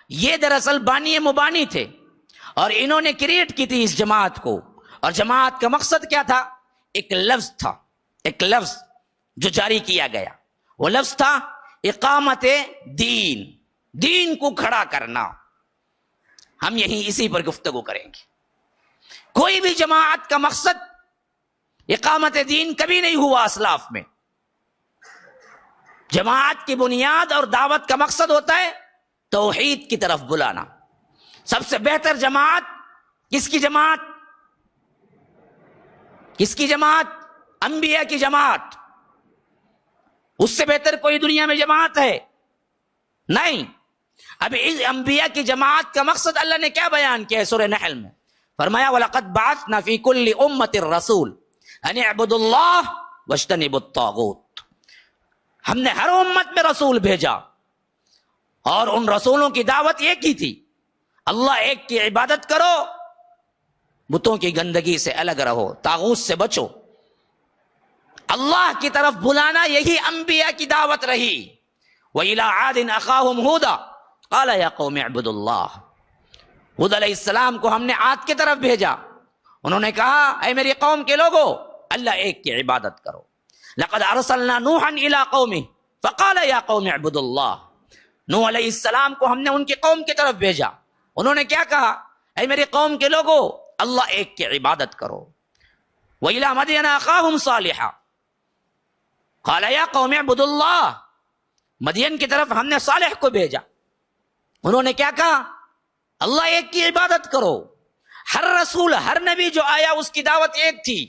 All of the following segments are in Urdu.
یہ دراصل بانی مبانی تھے اور انہوں نے کریٹ کی تھی اس جماعت کو. اور جماعت کا مقصد کیا تھا؟ ایک لفظ تھا، ایک لفظ جو جاری کیا گیا. وہ لفظ تھا اقامت دین، دین کو کھڑا کرنا. ہم یہیں اسی پر گفتگو کریں گے. کوئی بھی جماعت کا مقصد اقامت دین کبھی نہیں ہوا اسلاف میں. جماعت کی بنیاد اور دعوت کا مقصد ہوتا ہے توحید کی طرف بلانا. سب سے بہتر جماعت کس کی جماعت؟ کس کی جماعت؟ انبیاء کی جماعت. اس سے بہتر کوئی دنیا میں جماعت ہے؟ نہیں. اب اس انبیاء کی جماعت کا مقصد اللہ نے کیا بیان کیا ہے سورہ نحل میں؟ فرمایا وَلَقَدْ بَعَثْنَا فِي كُلِّ أُمَّةٍ رَسُولٍ أَنِ اعْبُدُوا اللَّهَ وَاجْتَنِبُوا الطَّاغُوتَ. ہم نے ہر امت میں رسول بھیجا اور ان رسولوں کی دعوت ایک ہی تھی، اللہ ایک کی عبادت کرو، بتوں کی گندگی سے الگ رہو، طاغوت سے بچو. اللہ کی طرف بلانا یہی انبیاء کی دعوت رہی. وَإِلَىٰ عَادٍ أَخَاهُمْ هُودًا قَالَ يَا قَوْمِ اعْبُدُوا اللَّهَ. ہود علیہ السلام کو ہم نے عاد کی طرف بھیجا، انہوں نے کہا اے میری قوم کے لوگو اللہ ایک کی عبادت کرو. لَقَدْ أَرْسَلْنَا نُوحًا إِلَىٰ قَوْمِهِ فَقَالَ يَا قَوْمِ اعْبُدُوا اللَّهَ. نوح علیہ السلام کو ہم نے ان کی قوم کی طرف بھیجا، انہوں نے کیا کہا؟ اے میری قوم کے لوگو اللہ ایک کی عبادت کرو. وَإِلَىٰ مَدْيَنَ أَخَاهُمْ صَالِحًا قَالَ يَا قَوْمِ اعْبُدُوا اللَّهَ. مدین کی طرف ہم نے صالح کو بھیجا، انہوں نے کیا کہا؟ اللہ ایک کی عبادت کرو. ہر رسول، ہر نبی جو آیا اس کی دعوت ایک تھی،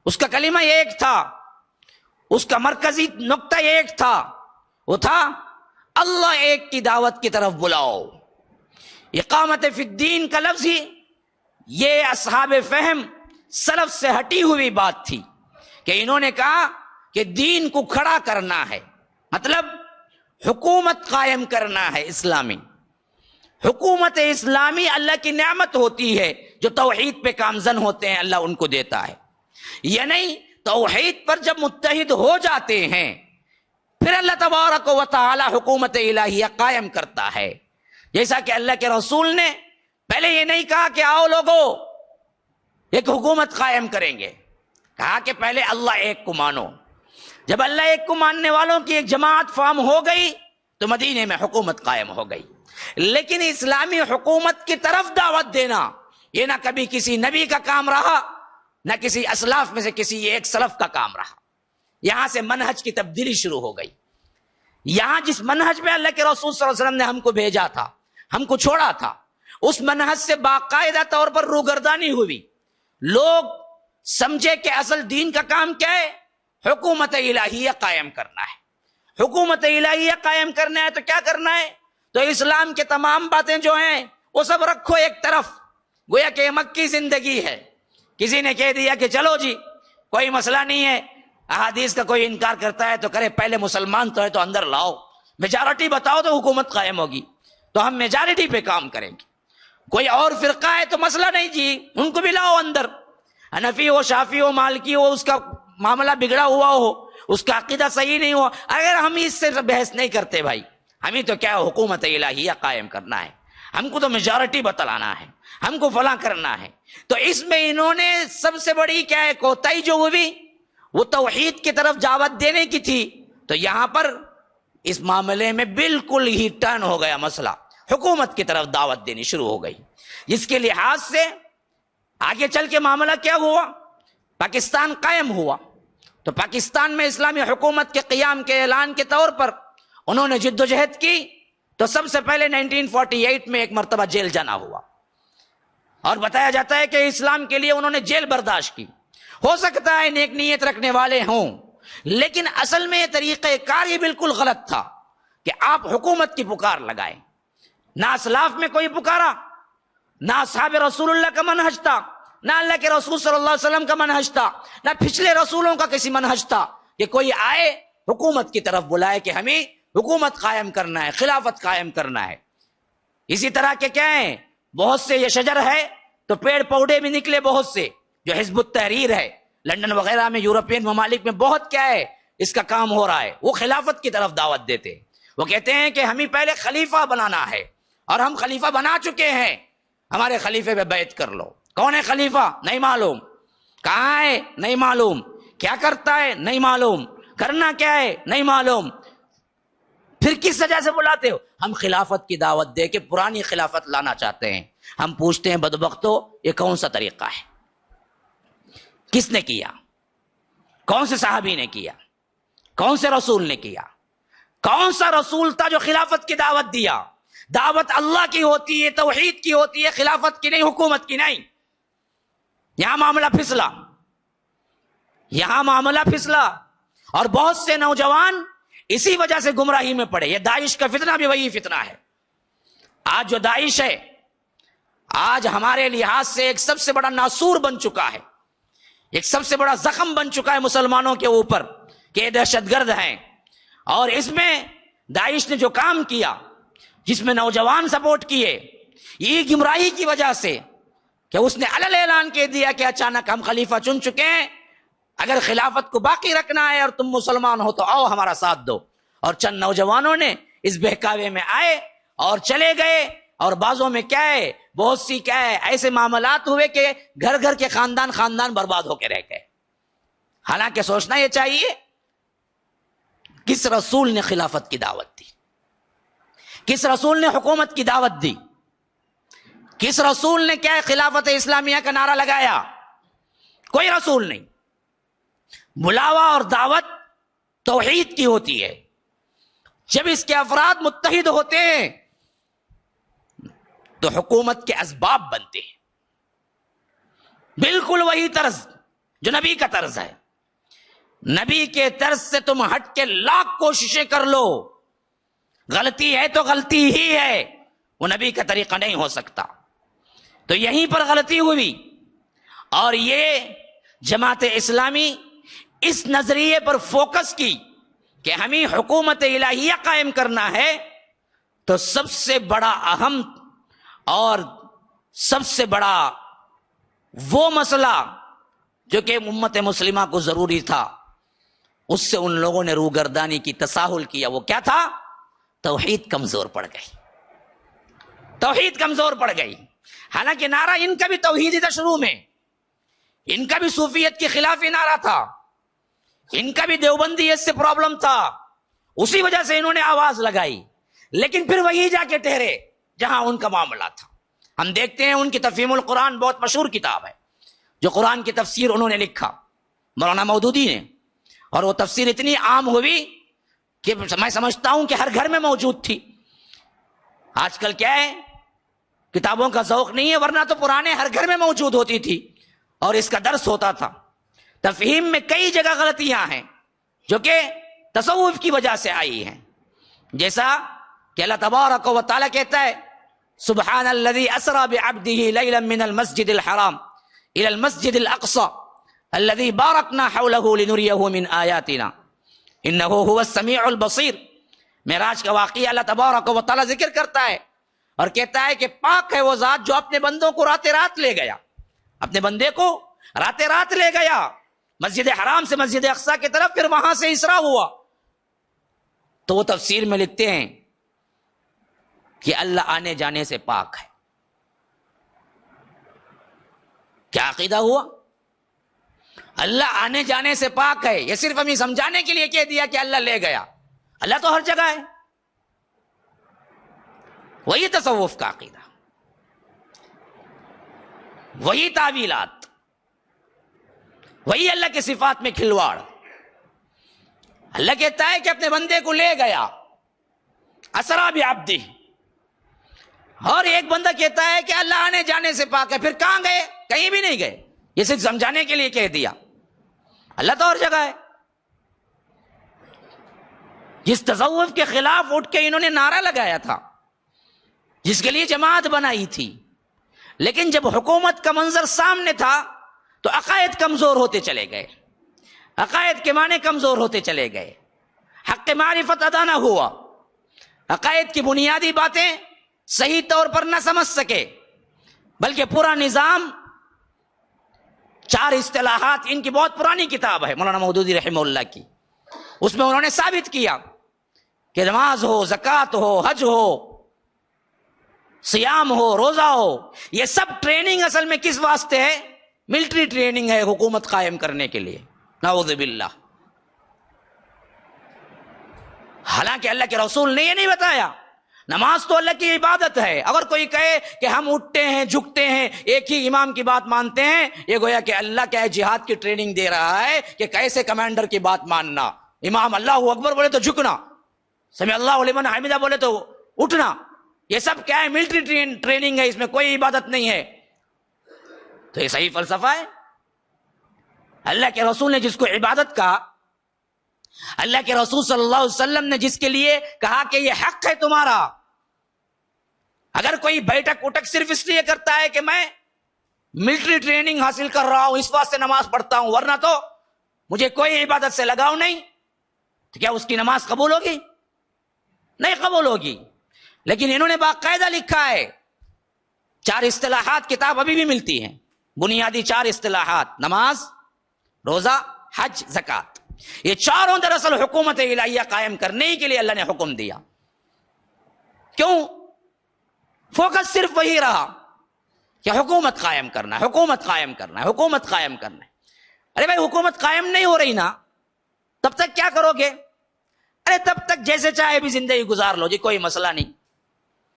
اس کا کلمہ ایک تھا، اس کا مرکزی نقطہ ایک تھا، وہ تھا اللہ ایک کی دعوت کی طرف بلاؤ. اقامت فی الدین کا لفظ ہی یہ اصحاب فہم سلف سے ہٹی ہوئی بات تھی کہ انہوں نے کہا کہ دین کو کھڑا کرنا ہے، مطلب حکومت قائم کرنا ہے اسلامی. حکومت اسلامی اللہ کی نعمت ہوتی ہے، جو توحید پہ کامزن ہوتے ہیں اللہ ان کو دیتا ہے. یا نہیں، توحید پر جب متحد ہو جاتے ہیں پھر اللہ تبارک و تعالی حکومت الہیہ قائم کرتا ہے. جیسا کہ اللہ کے رسول نے پہلے یہ نہیں کہا کہ آؤ لوگو ایک حکومت قائم کریں گے، کہا کہ پہلے اللہ ایک کو مانو. جب اللہ ایک کو ماننے والوں کی ایک جماعت فارم ہو گئی تو مدینے میں حکومت قائم ہو گئی. لیکن اسلامی حکومت کی طرف دعوت دینا یہ نہ کبھی کسی نبی کا کام رہا، نہ کسی اسلاف میں سے کسی ایک سلف کا کام رہا. یہاں سے منہج کی تبدیلی شروع ہو گئی. یہاں جس منہج میں اللہ کے رسول صلی اللہ علیہ وسلم نے ہم کو بھیجا تھا، ہم کو چھوڑا تھا، اس منہج سے باقاعدہ طور پر روگردانی ہوئی. لوگ سمجھے کہ اصل دین کا کام کیا ہے؟ حکومت الہیہ قائم کرنا ہے. حکومت الہیہ قائم کرنا ہے تو کیا کرنا ہے؟ تو اسلام کے تمام باتیں جو ہیں وہ سب رکھو ایک طرف، گویا کہ مکی زندگی ہے. کسی نے کہہ دیا کہ چلو جی کوئی مسئلہ نہیں ہے، احادیث کا کوئی انکار کرتا ہے تو کرے، پہلے مسلمان تو ہے تو اندر لاؤ، میجارٹی بتاؤ تو حکومت قائم ہوگی، تو ہم میجارٹی پہ کام کریں گے. کوئی اور فرقہ ہے تو مسئلہ نہیں جی، ان کو بھی لاؤ اندر، حنفی ہو، شافعی ہو، مالکی ہو، اس کا معاملہ بگڑا ہوا ہو، اس کا عقیدہ صحیح نہیں ہوا، اگر ہم اس سے بحث نہیں کرتے بھائی، ہمیں تو کیا حکومت الہیہ قائم کرنا ہے، ہم کو تو میجارٹی بتلانا ہے، ہم کو فلاں کرنا ہے. تو اس میں انہوں نے سب سے بڑی کیا ہے کوتاہی جو ہوئی وہ توحید کی طرف دعوت دینے کی تھی. تو یہاں پر اس معاملے میں بالکل ہی ٹرن ہو گیا مسئلہ، حکومت کی طرف دعوت دینی شروع ہو گئی. جس کے لحاظ سے آگے چل کے معاملہ کیا ہوا؟ پاکستان قائم ہوا. تو پاکستان میں اسلامی حکومت کے قیام کے اعلان کے طور پر انہوں نے جد و جہد کی. تو سب سے پہلے 1948 میں ایک مرتبہ جیل جانا ہوا، اور بتایا جاتا ہے کہ اسلام کے لیے انہوں نے جیل برداشت کی. ہو سکتا ہے نیک نیت رکھنے والے ہوں، لیکن اصل میں طریقہ کار یہ بالکل غلط تھا کہ آپ حکومت کی پکار لگائیں. نہ اسلاف میں کوئی پکارا، نہ اصحاب رسول اللہ کا منہج تھا، نہ اللہ کے رسول صلی اللہ علیہ وسلم کا منہج تھا، نہ پچھلے رسولوں کا کسی منہج تھا کہ کوئی آئے حکومت کی طرف بلائے کہ ہمیں حکومت قائم کرنا ہے، خلافت قائم کرنا ہے. اسی طرح کے کیا ہیں، بہت سے یہ شجر ہے تو پیڑ پودے بھی نکلے بہت سے، جو حزب التحریر ہے لندن وغیرہ میں، یورپین ممالک میں بہت کیا ہے اس کا کام ہو رہا ہے. وہ خلافت کی طرف دعوت دیتے، وہ کہتے ہیں کہ ہمیں پہلے خلیفہ بنانا ہے، اور ہم خلیفہ بنا چکے ہیں، ہمارے خلیفے پہ بیعت کر لو۔ کون ہے خلیفہ؟ نہیں معلوم، کہاں ہے نہیں معلوم، کیا کرتا ہے نہیں معلوم، کرنا کیا ہے نہیں معلوم، پھر کس وجہ سے بلاتے ہو؟ ہم خلافت کی دعوت دے کے پرانی خلافت لانا چاہتے ہیں۔ ہم پوچھتے ہیں بدبختو، یہ کون سا طریقہ ہے؟ کس نے کیا؟ کون سے صحابی نے کیا؟ کون سے رسول نے کیا؟ کون سا رسول تھا جو خلافت کی دعوت دیا؟ دعوت اللہ کی ہوتی ہے، توحید کی ہوتی ہے، خلافت کی نہیں، حکومت کی نہیں۔ یہاں معاملہ پھسلا، یہاں معاملہ پھسلا، اور بہت سے نوجوان اسی وجہ سے گمراہی میں پڑے۔ یہ داعش کا فتنہ بھی وہی فتنہ ہے۔ آج جو داعش ہے، آج ہمارے لحاظ سے ایک سب سے بڑا ناسور بن چکا ہے، ایک سب سے بڑا زخم بن چکا ہے مسلمانوں کے اوپر کہ یہ دہشت گرد ہیں۔ اور اس میں داعش نے جو کام کیا، جس میں نوجوان سپورٹ کیے، یہ گمراہی کی وجہ سے کہ اس نے علل اعلان کہہ دیا کہ اچانک ہم خلیفہ چن چکے ہیں، اگر خلافت کو باقی رکھنا ہے اور تم مسلمان ہو تو آؤ ہمارا ساتھ دو۔ اور چند نوجوانوں نے اس بہکاوے میں آئے اور چلے گئے، اور بعضوں میں کیا ہے، بہت سی کیا ہے ایسے معاملات ہوئے کہ گھر گھر کے خاندان برباد ہو کے رہ گئے۔ حالانکہ سوچنا یہ چاہیے کس رسول نے خلافت کی دعوت دی، کس رسول نے حکومت کی دعوت دی، کس رسول نے کیا ہے خلافت اسلامیہ کا نعرہ لگایا؟ کوئی رسول نہیں۔ بلاوا اور دعوت توحید کی ہوتی ہے۔ جب اس کے افراد متحد ہوتے ہیں تو حکومت کے اسباب بنتے ہیں۔ بالکل وہی طرز جو نبی کا طرز ہے۔ نبی کے طرز سے تم ہٹ کے لاکھ کوششیں کر لو، غلطی ہے تو غلطی ہی ہے، وہ نبی کا طریقہ نہیں ہو سکتا۔ تو یہیں پر غلطی ہوئی، اور یہ جماعت اسلامی اس نظریے پر فوکس کی کہ ہمیں حکومت الہیہ قائم کرنا ہے، تو سب سے بڑا اہم اور سب سے بڑا وہ مسئلہ جو کہ امت مسلمہ کو ضروری تھا، اس سے ان لوگوں نے روگردانی کی، تساہل کیا۔ وہ کیا تھا؟ توحید کمزور پڑ گئی، توحید کمزور پڑ گئی۔ حالانکہ نعرہ ان کا بھی توحیدی تھا، شروع میں ان کا بھی صوفیت کے خلاف ہی نعرہ تھا، ان کا بھی دیوبندیت سے پرابلم تھا، اسی وجہ سے انہوں نے آواز لگائی، لیکن پھر وہی جا کے ٹھہرے جہاں ان کا معاملہ تھا۔ ہم دیکھتے ہیں ان کی تفہیم القرآن بہت مشہور کتاب ہے، جو قرآن کی تفسیر انہوں نے لکھا مولانا مودودی نے، اور وہ تفسیر اتنی عام ہوئی کہ میں سمجھتا ہوں کہ ہر گھر میں موجود تھی۔ آج کل کیا ہے، کتابوں کا ذوق نہیں ہے، ورنہ تو پرانے ہر گھر میں موجود ہوتی تھی اور اس کا درس ہوتا تھا۔ تفہیم میں کئی جگہ غلطیاں ہیں جو کہ تصوف کی وجہ سے آئی ہیں، جیسا کہ اللہ تبارک و تعالی کہتا ہے سبحان الذی اسری بعبدہ لیلا من المسجد الحرام الى المسجد الاقصى الذي باركنا حوله لنريه من آیاتنا انه هو السمیع البصیر۔ معراج کا واقعہ اللہ تبارک و تعالی ذکر کرتا ہے اور کہتا ہے کہ پاک ہے وہ ذات جو اپنے بندوں کو رات رات لے گیا، اپنے بندے کو رات رات لے گیا مسجد حرام سے مسجد اقصی کی طرف، پھر وہاں سے اسراء ہوا۔ تو وہ تفسیر میں لکھتے ہیں کہ اللہ آنے جانے سے پاک ہے۔ کیا عقیدہ ہوا؟ اللہ آنے جانے سے پاک ہے، یہ صرف ہمیں سمجھانے کے لیے کہہ دیا کہ اللہ لے گیا؟ اللہ تو ہر جگہ ہے۔ وہی تصوف کا عقیدہ، وہی تعویلات، وہی اللہ کی صفات میں کھلواڑ۔ اللہ کہتا ہے کہ اپنے بندے کو لے گیا، اسرا بعبدہ، اور ایک بندہ کہتا ہے کہ اللہ آنے جانے سے پاک ہے، پھر کہاں گئے؟ کہیں بھی نہیں گئے، یہ صرف سمجھانے کے لیے کہہ دیا۔ اللہ تو ہر جگہ ہے۔ جس تصوف کے خلاف اٹھ کے انہوں نے نعرہ لگایا تھا، جس کے لیے جماعت بنائی تھی، لیکن جب حکومت کا منظر سامنے تھا تو عقائد کمزور ہوتے چلے گئے، عقائد کے معنی کمزور ہوتے چلے گئے، حق معرفت ادا نہ ہوا، عقائد کی بنیادی باتیں صحیح طور پر نہ سمجھ سکے، بلکہ پورا نظام، چار اصطلاحات، ان کی بہت پرانی کتاب ہے مولانا مودودی رحمہ اللہ کی، اس میں انہوں نے ثابت کیا کہ نماز ہو، زکوٰۃ ہو، حج ہو، سیام ہو، روزہ ہو، یہ سب ٹریننگ اصل میں کس واسطے ہے؟ ملٹری ٹریننگ ہے حکومت قائم کرنے کے لیے، نعوذ باللہ۔ حالانکہ اللہ کے رسول نے یہ نہیں بتایا، نماز تو اللہ کی عبادت ہے۔ اگر کوئی کہے کہ ہم اٹھتے ہیں جھکتے ہیں ایک ہی امام کی بات مانتے ہیں، یہ گویا کہ اللہ کیا ہے جہاد کی ٹریننگ دے رہا ہے کہ کیسے کمانڈر کی بات ماننا، امام اللہ اکبر بولے تو جھکنا، سمع اللہ لمن حمدہ بولے تو اٹھنا، یہ سب کیا ہے؟ ملٹری ٹریننگ ہے، اس میں کوئی عبادت نہیں ہے۔ تو یہ صحیح فلسفہ ہے؟ اللہ کے رسول نے جس کو عبادت کہا، اللہ کے رسول صلی اللہ علیہ وسلم نے جس کے لیے کہا کہ یہ حق ہے تمہارا، اگر کوئی بیٹھک اٹھک صرف اس لیے کرتا ہے کہ میں ملٹری ٹریننگ حاصل کر رہا ہوں اس واسطے نماز پڑھتا ہوں ورنہ تو مجھے کوئی عبادت سے لگاؤ نہیں، تو کیا اس کی نماز قبول ہوگی؟ نہیں قبول ہوگی۔ لیکن انہوں نے باقاعدہ لکھا ہے، 4 اصطلاحات کتاب ابھی بھی ملتی ہیں، بنیادی 4 اصطلاحات، نماز، روزہ، حج، زکوٰۃ، یہ چاروں دراصل حکومت الہیہ قائم کرنے کے لیے اللہ نے حکم دیا۔ کیوں؟ فوکس صرف وہی رہا کہ حکومت قائم کرنا ہے، حکومت قائم کرنا ہے، حکومت قائم کرنا ہے۔ ارے بھائی حکومت قائم نہیں ہو رہی نا، تب تک کیا کرو گے؟ ارے تب تک جیسے چاہے بھی زندگی گزار لو جی، کوئی مسئلہ نہیں۔